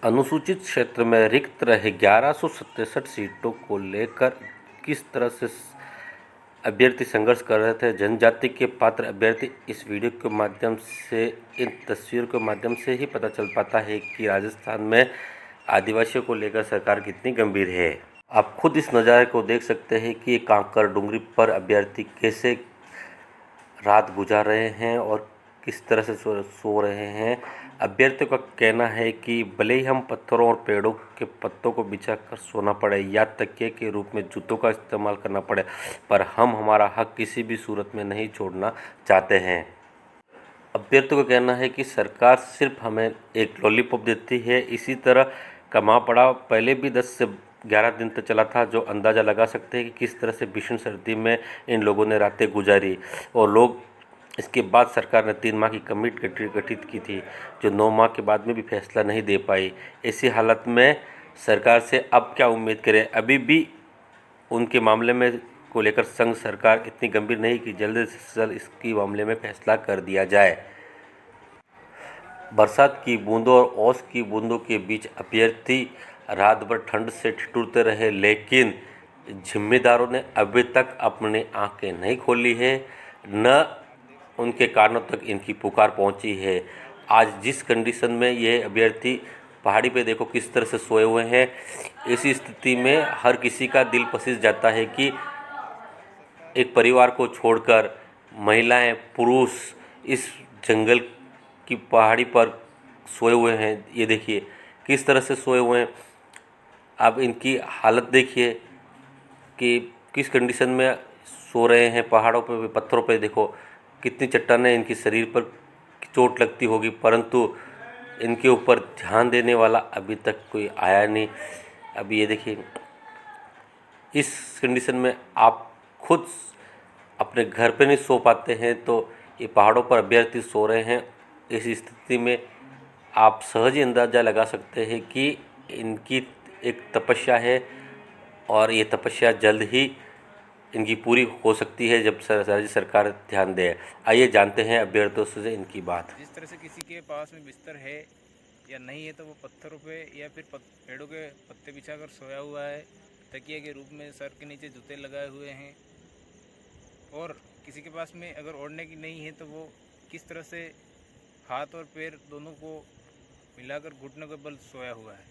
अनुसूचित क्षेत्र में रिक्त रहे 1167 सीटों को लेकर किस तरह से अभ्यर्थी संघर्ष कर रहे थे। जनजाति के पात्र अभ्यर्थी इस वीडियो के माध्यम से, इन तस्वीरों के माध्यम से ही पता चल पाता है कि राजस्थान में आदिवासियों को लेकर सरकार कितनी गंभीर है। आप खुद इस नज़ारे को देख सकते हैं कि कांकर डूंगरी पर अभ्यर्थी कैसे रात गुजार रहे हैं और किस तरह से सो रहे हैं। अभ्यर्थियों का कहना है कि भले ही हम पत्थरों और पेड़ों के पत्तों को बिछाकर सोना पड़े या तकिए के रूप में जूतों का इस्तेमाल करना पड़े, पर हम हमारा हक किसी भी सूरत में नहीं छोड़ना चाहते हैं। अभ्यर्थियों का कहना है कि सरकार सिर्फ हमें एक लॉलीपॉप देती है। इसी तरह का महापड़ाव पहले भी 10 से 11 दिन तक चला था, जो अंदाज़ा लगा सकते हैं कि किस तरह से भीषण सर्दी में इन लोगों ने रातें गुजारी। और लोग इसके बाद सरकार ने 3 माह की कमेटी गठित की थी, जो 9 माह के बाद में भी फैसला नहीं दे पाई। ऐसी हालत में सरकार से अब क्या उम्मीद करें। अभी भी उनके मामले में को लेकर संघ सरकार इतनी गंभीर नहीं कि जल्द से जल्द इसकी मामले में फैसला कर दिया जाए। बरसात की बूंदों और ओस की बूंदों के बीच अभ्यर्थी रात भर ठंड से ठिठुरते रहे, लेकिन जिम्मेदारों ने अभी तक अपनी आंखें नहीं खोली है, न उनके कानों तक इनकी पुकार पहुंची है। आज जिस कंडीशन में ये अभ्यर्थी पहाड़ी पे देखो किस तरह से सोए हुए हैं, ऐसी स्थिति में हर किसी का दिल पसीज जाता है कि एक परिवार को छोड़कर महिलाएं, पुरुष इस जंगल की पहाड़ी पर सोए हुए हैं। ये देखिए किस तरह से सोए हुए हैं। आप इनकी हालत देखिए कि किस कंडीशन में सो रहे हैं। पहाड़ों पे, पत्थरों पे देखो कितनी चट्टानें, इनकी शरीर पर चोट लगती होगी, परंतु इनके ऊपर ध्यान देने वाला अभी तक कोई आया नहीं। अभी ये देखिए इस कंडीशन में आप खुद अपने घर पे नहीं सो पाते हैं, तो ये पहाड़ों पर अभ्यर्थी सो रहे हैं। इस स्थिति में आप सहज ही अंदाज़ा लगा सकते हैं कि इनकी एक तपस्या है और ये तपस्या जल्द ही इनकी पूरी हो सकती है जब राज्य सरकार ध्यान दे। आइए जानते हैं अभ्यर्थियों से इनकी बात। जिस तरह से किसी के पास में बिस्तर है या नहीं है, तो वो पत्थरों पे या फिर पेड़ों के पत्ते बिछाकर सोया हुआ है, तकिए के रूप में सर के नीचे जूते लगाए हुए हैं। और किसी के पास में अगर ओढ़ने की नहीं है तो वो किस तरह से हाथ और पैर दोनों को मिलाकर घुटनों के बल सोया हुआ है।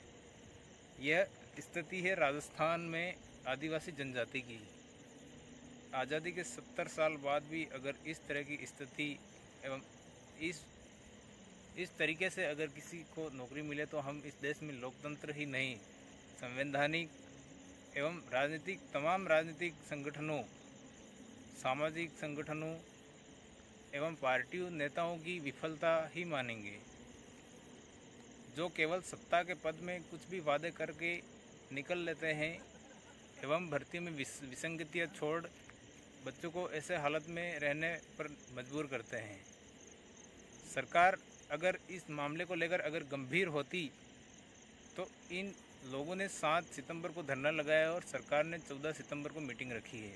यह स्थिति है राजस्थान में आदिवासी जनजाति की। आज़ादी के 70 साल बाद भी अगर इस तरह की स्थिति एवं इस तरीके से अगर किसी को नौकरी मिले, तो हम इस देश में लोकतंत्र ही नहीं, संवैधानिक एवं राजनीतिक तमाम राजनीतिक संगठनों, सामाजिक संगठनों एवं पार्टियों नेताओं की विफलता ही मानेंगे, जो केवल सत्ता के पद में कुछ भी वादे करके निकल लेते हैं एवं भर्ती में विसंगतियाँ छोड़ बच्चों को ऐसे हालत में रहने पर मजबूर करते हैं। सरकार अगर इस मामले को लेकर अगर गंभीर होती, तो इन लोगों ने 7 सितंबर को धरना लगाया और सरकार ने 14 सितंबर को मीटिंग रखी है।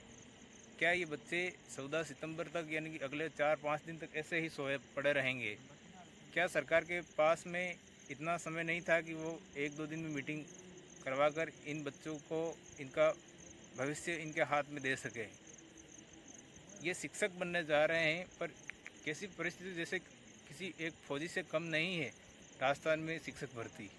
क्या ये बच्चे 14 सितंबर तक यानी कि अगले 4-5 दिन तक ऐसे ही सोए पड़े रहेंगे? क्या सरकार के पास में इतना समय नहीं था कि वो 1-2 दिन में मीटिंग करवाकर इन बच्चों को इनका भविष्य इनके हाथ में दे सके? ये शिक्षक बनने जा रहे हैं, पर कैसी परिस्थिति, जैसे किसी एक फौजी से कम नहीं है राजस्थान में शिक्षक भर्ती।